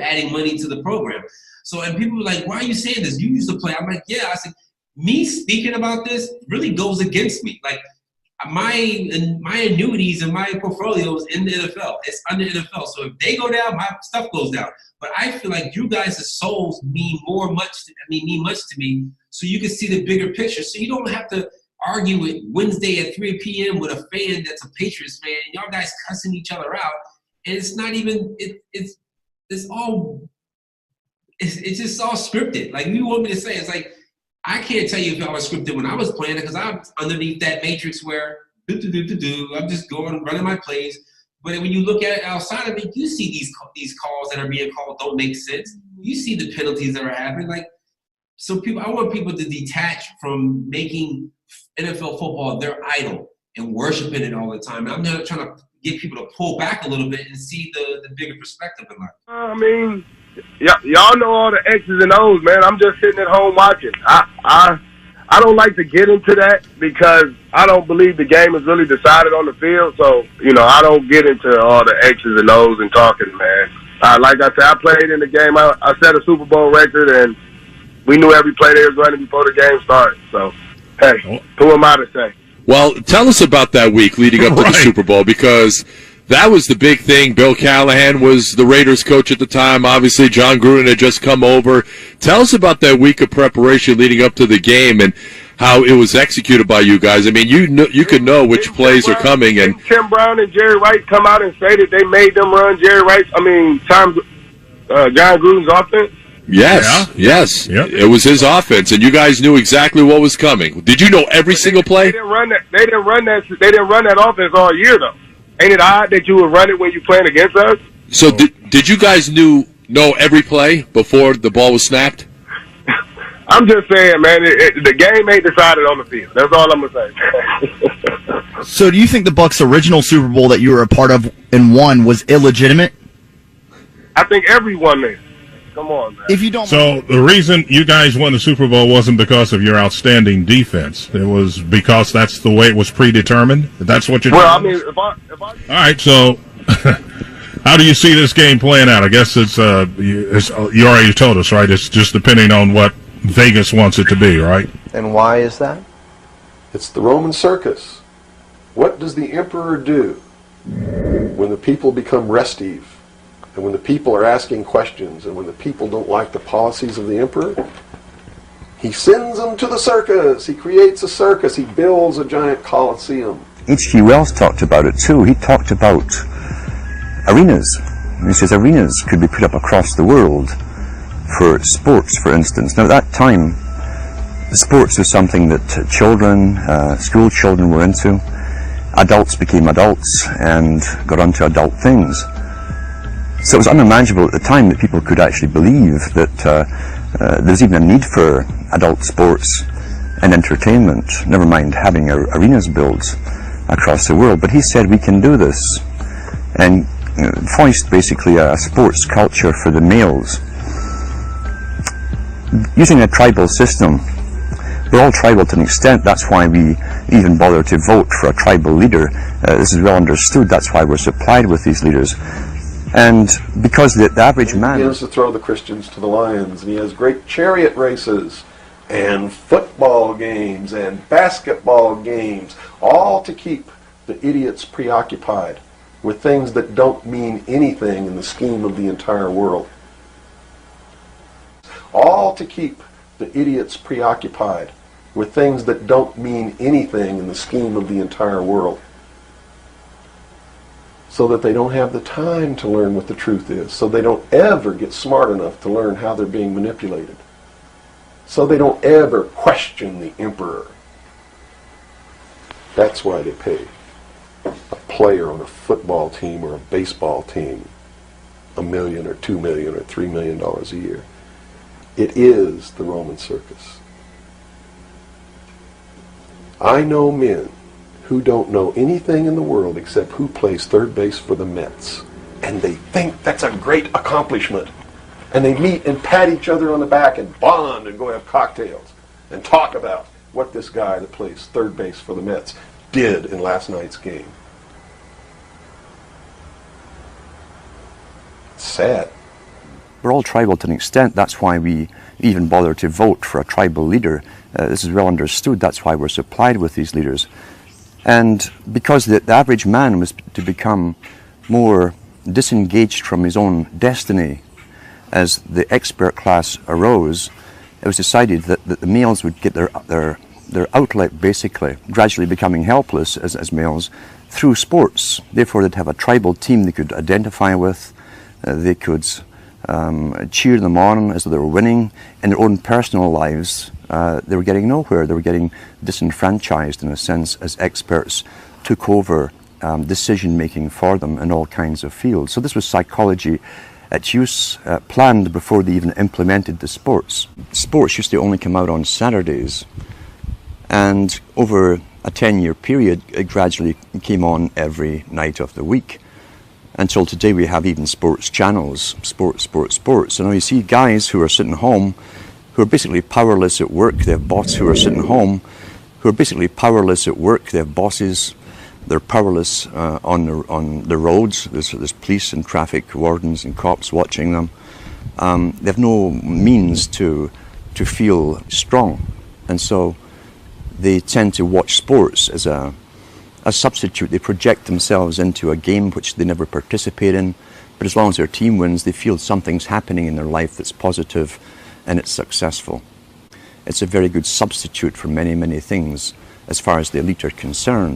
adding money to the program. So, and people were like, why are you saying this? You used to play. I'm like, yeah. I said, me speaking about this really goes against me. Like, my annuities and my portfolio is in the NFL. It's under the NFL. So if they go down, my stuff goes down. But I feel like you guys' souls mean much to me. So you can see the bigger picture. So you don't have to argue it Wednesday at 3 p.m. with a fan that's a Patriots fan. Y'all guys cussing each other out. And it's not even, it's just all scripted. Like, you want me to say, it's like, I can't tell you if y'all were scripted when I was playing it, because I'm underneath that matrix where I'm just running my plays. But when you look at it outside of it, you see these calls that are being called don't make sense. You see the penalties that are happening. Like, so I want people to detach from making NFL football their idol and worshiping it all the time. And I'm not trying to get people to pull back a little bit and see the bigger perspective in life. I mean, y'all know all the X's and O's, man. I'm just sitting at home watching. I don't like to get into that because I don't believe the game is really decided on the field. So, I don't get into all the X's and O's and talking, man. Like I said, I played in the game. I set a Super Bowl record, and we knew every play they was running before the game started. So, hey, who am I to say? Well, tell us about that week leading up to the Super Bowl, because that was the big thing. Bill Callahan was the Raiders coach at the time. Obviously, John Gruden had just come over. Tell us about that week of preparation leading up to the game and how it was executed by you guys. I mean, you could know which plays are coming. And Tim Brown and Jerry Rice come out and say that they made them run John Gruden's offense. Yes. Yep. It was his offense, and you guys knew exactly what was coming. Did you know every single play? They didn't run that offense all year, though. Ain't it odd that you would run it when you're playing against us? So did you guys know every play before the ball was snapped? I'm just saying, man, the game ain't decided on the field. That's all I'm going to say. So do you think the Bucs' original Super Bowl that you were a part of and won was illegitimate? I think everyone there. Come on, man. If you don't. So the reason you guys won the Super Bowl wasn't because of your outstanding defense. It was because that's the way it was predetermined. That's what you're. Well, I mean, if I. All right, so how do you see this game playing out? I guess it's you already told us, right? It's just depending on what Vegas wants it to be, right? And why is that? It's the Roman circus. What does the emperor do when the people become restive? And when the people are asking questions, and when the people don't like the policies of the emperor, he sends them to the circus. He creates a circus. He builds a giant coliseum. H.G. Wells talked about it too. He talked about arenas. He says arenas could be put up across the world for sports, for instance. Now at that time, sports was something that children, school children were into. Adults became adults and got onto adult things. So it was unimaginable at the time that people could actually believe that there's even a need for adult sports and entertainment, never mind having arenas built across the world. But he said we can do this, and foist basically a sports culture for the males. Using a tribal system, we're all tribal to an extent. That's why we even bother to vote for a tribal leader. This is well understood. That's why we're supplied with these leaders. And because the average man... He begins to throw the Christians to the lions, and he has great chariot races and football games and basketball games, all to keep the idiots preoccupied with things that don't mean anything in the scheme of the entire world. All to keep the idiots preoccupied with things that don't mean anything in the scheme of the entire world, so that they don't have the time to learn what the truth is, so they don't ever get smart enough to learn how they're being manipulated, so they don't ever question the emperor. That's why they pay a player on a football team or a baseball team $1 million or $2 million or $3 million a year. It is the Roman circus. I know men who don't know anything in the world except who plays third base for the Mets. And they think that's a great accomplishment. And they meet and pat each other on the back and bond and go have cocktails and talk about what this guy that plays third base for the Mets did in last night's game. It's sad. We're all tribal to an extent. That's why we even bother to vote for a tribal leader. This is well understood. That's why we're supplied with these leaders. And because the average man was to become more disengaged from his own destiny as the expert class arose, it was decided that the males would get their outlet, basically, gradually becoming helpless as males, through sports. Therefore, they'd have a tribal team they could identify with. They could cheer them on as though they were winning. In their own personal lives, they were getting nowhere. They were getting disenfranchised, in a sense, as experts took over decision-making for them in all kinds of fields. So this was psychology at use, planned before they even implemented the sports. Sports used to only come out on Saturdays, and over a 10-year period, it gradually came on every night of the week. Until today, we have even sports channels, sports. So now you see guys who are sitting home, who are basically powerless at work. They have bots who are sitting home, who are basically powerless at work. They have bosses. They're powerless on the roads. There's police and traffic wardens and cops watching them. They have no means to feel strong, and so they tend to watch sports as a substitute. They project themselves into a game which they never participate in, but as long as their team wins, they feel something's happening in their life that's positive and it's successful. It's a very good substitute for many, many things as far as the elite are concerned.